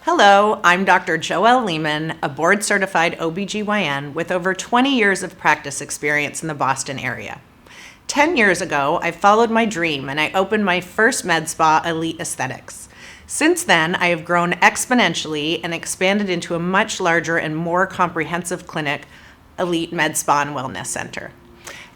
Hello, I'm Dr. Joelle Lieman, a board-certified OBGYN with over 20 years of practice experience in the Boston area. 10 years ago, I followed my dream and I opened my first med spa, Elite Aesthetics. Since then, I have grown exponentially and expanded into a much larger and more comprehensive clinic, Elite Med Spa and Wellness Center.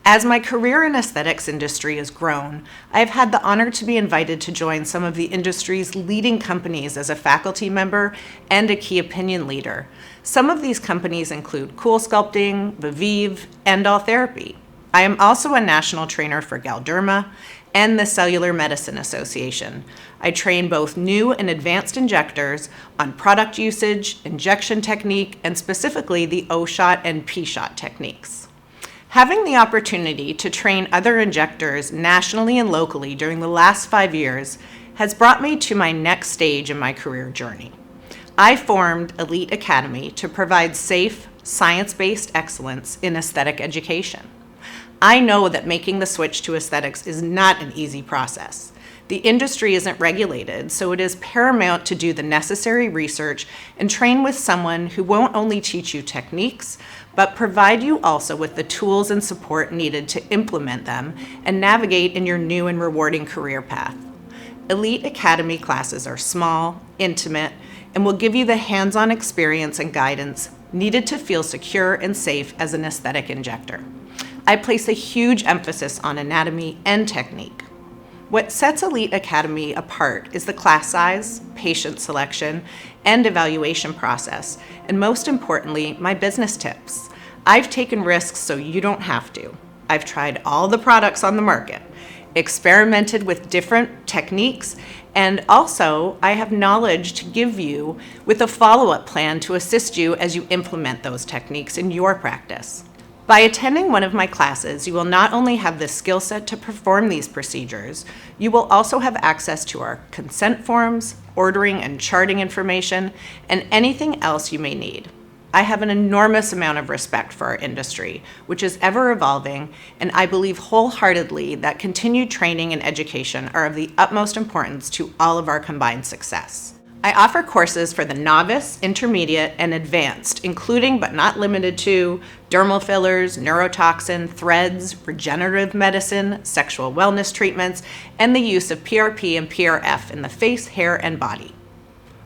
As my career in aesthetics industry has grown, I have had the honor to be invited to join some of the industry's leading companies as a faculty member and a key opinion leader. Some of these companies include Cool Sculpting, Viviv, and All Therapy. I am also a national trainer for Galderma and the Cellular Medicine Association. I train both new and advanced injectors on product usage, injection technique, and specifically the O-shot and P-shot techniques. Having the opportunity to train other injectors nationally and locally during the last 5 years has brought me to my next stage in my career journey. I formed Elite Academy to provide safe, science-based excellence in aesthetic education. I know that making the switch to aesthetics is not an easy process. The industry isn't regulated, so it is paramount to do the necessary research and train with someone who won't only teach you techniques, but provide you also with the tools and support needed to implement them and navigate in your new and rewarding career path. Elite Academy classes are small, intimate, and will give you the hands-on experience and guidance needed to feel secure and safe as an aesthetic injector. I place a huge emphasis on anatomy and technique. What sets Elite Academy apart is the class size, patient selection, and evaluation process, and most importantly, my business tips. I've taken risks so you don't have to. I've tried all the products on the market, experimented with different techniques, and also I have knowledge to give you with a follow-up plan to assist you as you implement those techniques in your practice. By attending one of my classes, you will not only have the skill set to perform these procedures, you will also have access to our consent forms, ordering and charting information, and anything else you may need. I have an enormous amount of respect for our industry, which is ever evolving, and I believe wholeheartedly that continued training and education are of the utmost importance to all of our combined success. I offer courses for the novice, intermediate, and advanced, including but not limited to dermal fillers, neurotoxin, threads, regenerative medicine, sexual wellness treatments, and the use of PRP and PRF in the face, hair, and body.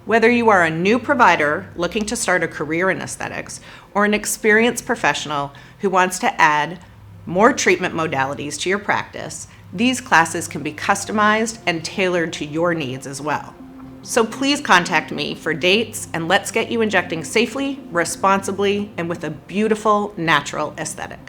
Whether you are a new provider looking to start a career in aesthetics or an experienced professional who wants to add more treatment modalities to your practice, these classes can be customized and tailored to your needs as well. So please contact me for dates and let's get you injecting safely, responsibly, and with a beautiful, natural aesthetic.